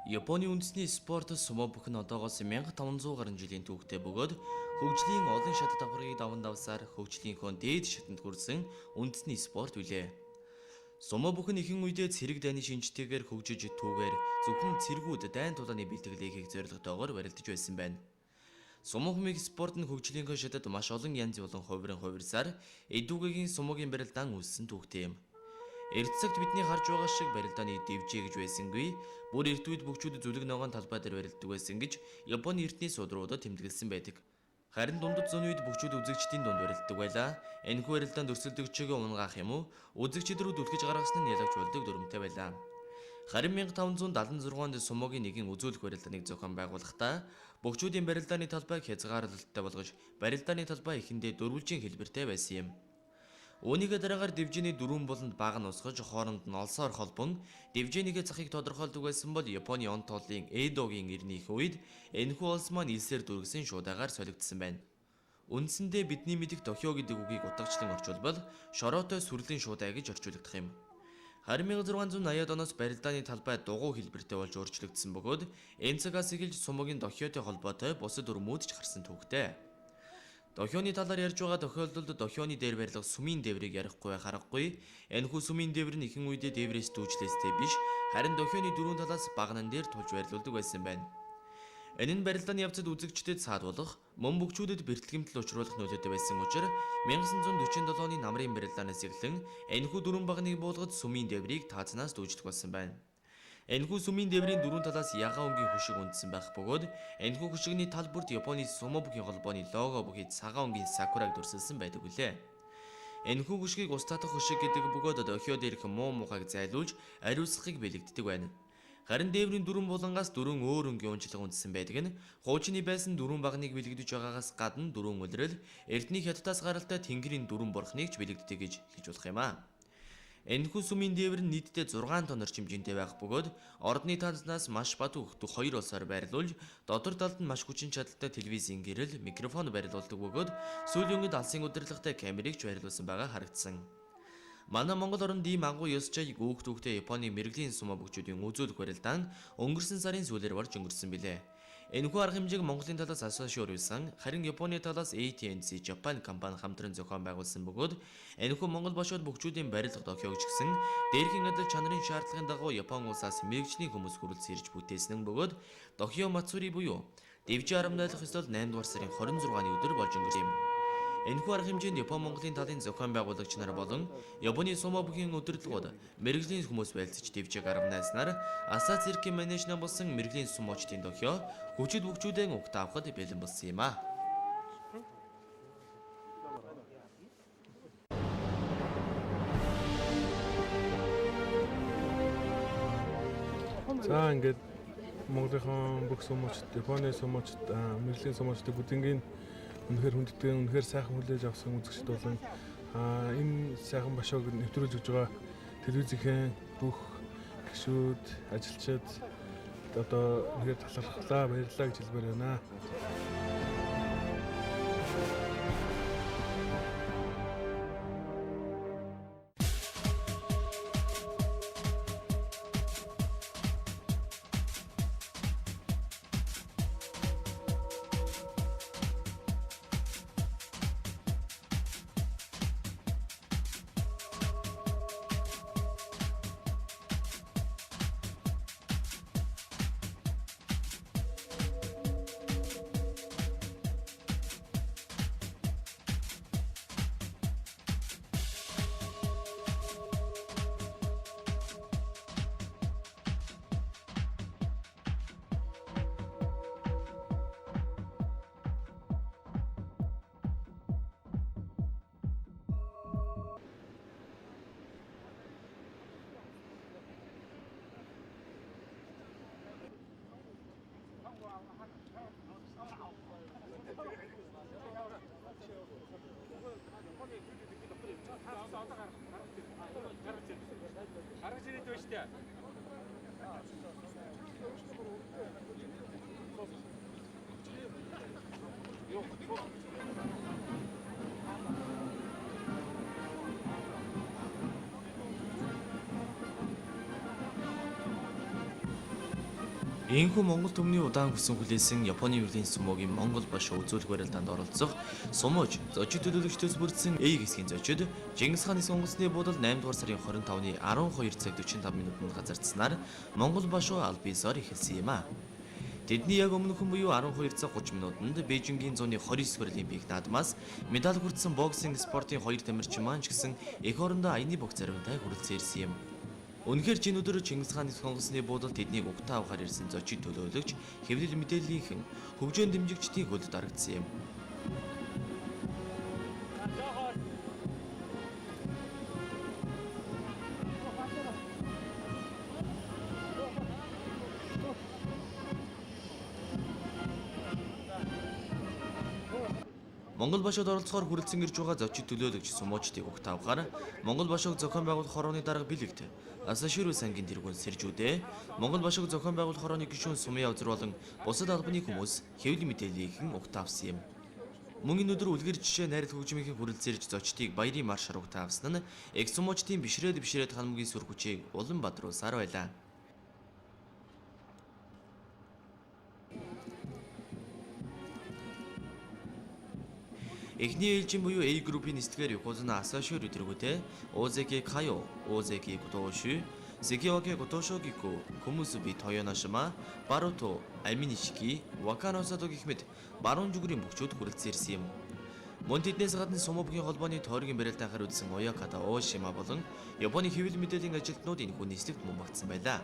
Японы үндэсний спорт сумо бүхэн одоогоос 1500 гаруй жилийн түүхтэй бөгөөд хөгжлийн олон шат давхаргыг даван давсаар хөгжлийнхөө дээд шатанд хүрсэн үндэсний спорт билээ. Сумо бүхэн ихэнх үедээ цэрэг дайны шинжтэйгээр хөгжиж түүгээр зөвхөн цэргүүд дайн тулааны бэлтгэлийг хийх зорилготойгоор барилдаж байсан байна. Сумо хүмийг спорт нь хөгжлийнхөө шатад маш олон янз болон хувиран хувирсаар эдүгэгийн сумогийн барилдаан үүссэн түүхтэй юм. Эрт цагт бидний харж байгаа шиг барилдааны дэвжээ гэж байсангүй, бүр эрт үед бүгчүүд зүлэг ногоон талбай дээр барилддаг байсан гэж Японы эртний судруудад тэмдэглэсэн байдаг. Харин дундад зуны үед бүгчүүд үзэгчдийн дунд барилддаг байлаа. Энэхүү барилдаанд өрсөлдөгчөөгөө унгаах юм уу, үзэгчид рүү түлхэж гаргасан нь ялагч болдог дүрмтэй байлаа. Харин 1576 онд сумогийн нэгэн үзүүлэх барилдааныг зохион байгуулахдаа бүгчүүдийн барилдааны талбайг хязгаарлалттай болгож барилдааны талбай эхэндээ дөрвөлжин хэлбэртэй байсан юм. Үүнийгээ дараагаар дэвжээний дөрвөн буланд баг нь усгаж хооронд нь олсоор холбон дэвжээнийхээ захыг тодорхойлдог байсан бол Японы он тооллын Эдогийн ирнийх үед энэхүү улс маань илсээр дүргсэн шуудагаар солигдсон байна. Үндсэндээ бидний мэдих Токио гэдэг үгийг утгачлан орчуулбал шороотой сүрлийн шуудаа гэж орчуулагдах юм. Харин 1680-ад оноос барилдааны талбай дугуй хэлбэртэй болж өөрчлөгдсөн бөгөөд энэ цагаас эхэлж сумогийн Токиотой холбоотой бусад өрмүүд ч гарсан түүхтэй. Дохионы талаар ярьж байгаа тохиолдолд дохионы дээр барилга сүмийн дээврийг ярихгүй байх аргагүй. Энэхүү сүмийн дээвэр нь ихэнх үедээ дээврээс дүүжлээстэй биш, харин дохионы дөрвөн талаас багнан дээр тулж барилуулдаг байсан байна. Энэ нь барилдааны явцад үзэгчдэд саад болох, мөн бүгчүүдэд бэртлэгэмтэл учруулах нөлөөтэй байсан учраас 1947 оны намрын барилдаанаас эхлэн энэхүү дөрвөн багныг буулгаж сүмийн дээврийг таацнаас дүүждэг болсон байна. Энэхүү сүмийн дээврийн дөрвөн талаас ягаан өнгийн хөшиг үндсэн байх бөгөөд энэхүү хөшигний тал бүрт Японы сумо бүхийн холбооны лого бүхий цагаан өнгийн сакураг дүрсэлсэн байдаг үлээ. Энэхүү хөшгийг ус татах хөшиг гэдэг бөгөөд дохио дээрх муу мухайг зайлуулж ариусгахыг бэлэгддэг байна. Харин дээврийн дөрвөн булангаас дөрвөн өөр өнгийн унчлага үндсэн байдаг нь хуучны байсан дөрвөн багныг бэлэгдэж байгаагаас гадна дөрвөн улирал эртний хятадаас гаралтай тэнгэрийн дөрвөн бурхныг ч бэлэгддэг гэж хэлж болох юм аа. Энэхүү сүмийн дээвэр нь нийтдээ 6 тонн орчимжинтэй байх бөгөөд ордны танзнаас маш бат өгтөг хоёр улсаар байрлуулж дотор талд нь маш хүчин чадалтай телевизийн гэрэл, микрофон байрлуулдаг бөгөөд сүүлийн үед алсын удирдлагатай камерыг ч байрлуулсан байгаа харагдсан. Манай Монгол оронд ийм агуу ёс жайг өөх түүхтэй Японы мэрэгжлийн сумо бүгчүүдийн үзүүлэх барилдаан өнгөрсөн сарын сүүлээр болж өнгөрсөн билээ. Энэхүү арга хэмжээг Монголын талаас Asahi уурвсан, харин Японы талаас AT&T Japan компани хамтран зохион байгуулсан бөгөөд энэхүү Монгол бошоод бүгчүүдийн барилга Токиог ч гэсэн дээрхийн адил чанарын шаардлагын дагуу Япон улсаас мэрэгжлийн хүмүүс хүрэлц ирж бүтээсэн бөгөөд Токио Мацури буюу дэвжээ арамнайлах ёслол 8 дугаар сарын 26-ны өдөр болж өнгөрсөн юм. Энэхүү арга хэмжээнд Япон Монголын талын зохион байгуулагч нар болон Японы сумо бүхийн удирдлагууд мэрэгжлийн хүмүүс байлцаж дэвжээг арамнайснаар Аса циркийн менежмент болсон мэрэгжлийн сумочдын Токио хүчит бүгчүүдэн угт авахд бэлэн болсон юм а. За ингээд Монголын бүх сумочд, Японы сумочд, мэрэгжлийн сумочдыг бүгднийг үнэхээр хүндэтдэг, үнэхээр сайхан хүлээж авсан үзэгчд болон энэ сайхан бошоог нэвтрүүлж өгж байгаа телевизийн бүх гишүүд, ажилчид одоо үнэхээр талархлаа, баярлалаа гэж хэлмээр байна. Энэхүү Монгол төмний удаан хүсэн хүлээсэн Японы урлагийн сүмогийн Монгол бошоо үзүүлэх барилдаанд оролцох сумож зочид төлөөлөгчдөөс бүрдсэн A хэсгийн зочид Чингис хааны сонгоцны буудал 8 дугаар сарын 25-ны 12 цаг 45 минутанд газардсанаар Монгол бошоо аль биесээр эхэлсэн юм а. Тэдний яг өмнөхөн буюу 12 цаг 30 минутанд Бээжингийн 129-р Олимпик наадмаас медаль хүртсэн боксинг спортын хоёр тамирчин маань ч гэсэн эх орондоо аяны богц заримтай хүрэлцэн ирсэн юм. Үнэхээр чинь өдөр Чингис хааны сонгоцны буудалд тэднийг угтаа авахар ирсэн зочид төлөөлөгч хэвлэл мэдээллийнхэн хөгжөөн дэмжигчдийн хөлд дарагдсан юм. Монгол бошоод оролцохоор хүрэлцэн ирж байгаа зочид төлөөлөгч сумуучдыг угтаа авахаар Монгол бошоог зохион байгуулах хорооны дарга бэлэгт Асаширу сангийн тэргүүн сэржүүдээ Монгол бошоог зохион байгуулах хорооны гишүүн Сумын явзар болон бусад албаны хүмүүс хэвлэл мэдээллийнхэн угтаа авсан юм. Мөн энэ өдөр үлгэр жишээ найрал хөгжмийн хүрэлцэн ирж зочдыг баярын маршаар угтаа авсан нь экс сумуучдын бишрээд ханамгийн сүр хүчийг улан бадруулсаар байлаа. Эхний ээлжин буюу A группийн нислэгээр Yokozuna Asashiro тэргүүтээ Озеки Кайо, Озеки Готоши, Секиоки Готошогику, Комусуби Тойоношима, Барото, Альминишики, Вакано Сато гэх мэт баруун зүгүүрийн бүгчүүд хүрэлцэн ирсэн юм. Мөн тэднээс гадна Сумобгийн холбооны тойргийн барилдаахаар үзсэн Ояката Оошима болон Японы хэвлэл мэдээллийн ажилтнууд энэ хүн нислэгт мөн багтсан байлаа.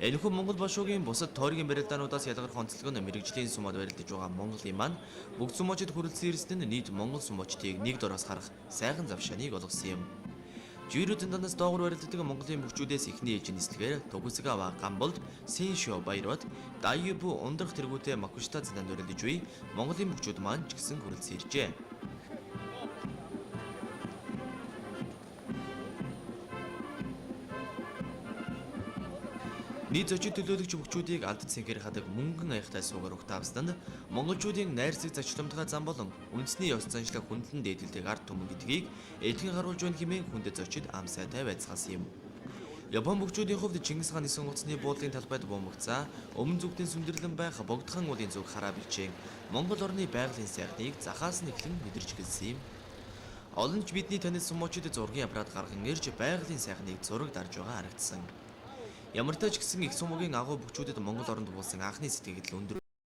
Энэхүү Монгол бошоогийн бусад тойргийн барилдаануудаас ялгарх онцлог нь мэрэгжлийн сумад барилдаж байгаа Монголын маань бүгд сумуучид хүрэлцэн ирсэн нь нийт Монгол сумуучдыг нэг дороос харах сайхан завшааныг олгосон юм. Жирүүдэн данаас доогуур барилддаг Монголын бүгчүүдээс эхний ээлжийн нислэгээр Тогусгава Гамболд, Сэншо Баярват, Дайюбу ундрах тэргүүтээ Макушта зэнанд барилдаж буй Монголын бүгчүүд маань ч гэсэн хүрэлцэн иржээ. Нийт зочид төлөөлөгч бүгчүүдийг алд цэнхэр хадаг мөнгөн аяхтай суугаар угтаавсанд монголчуудын найрсаг зочиломтгой зам болон үндэсний ёс заншлаг хөндлөн дээдэлдэг ард түмэн гэдгийг элхэн харуулж байна хэмээн хүндэт зочид ам сайтай байцгаасан юм. Япон бүгчүүдийн хувьд Чингис хааны сонгоцны буудлын талбайд бомбогцаа өмнө зүгтэн сүндэрлэн байх богдхан уулын зүг хараа билжээн Монгол орны байгалийн сайхныг захаас нь эхлэн мэдэрч гэлсэн юм. Олон ч бидний танил сумуучид зургийн аппарат гарган ирж байгалийн сайхныг зураг дарж байгаа харагдсан. Ямар ч тач гэсэн их сумогийн агуу бүгчүүдэд Монгол оронд буулсан анхны сэтгэл өндөр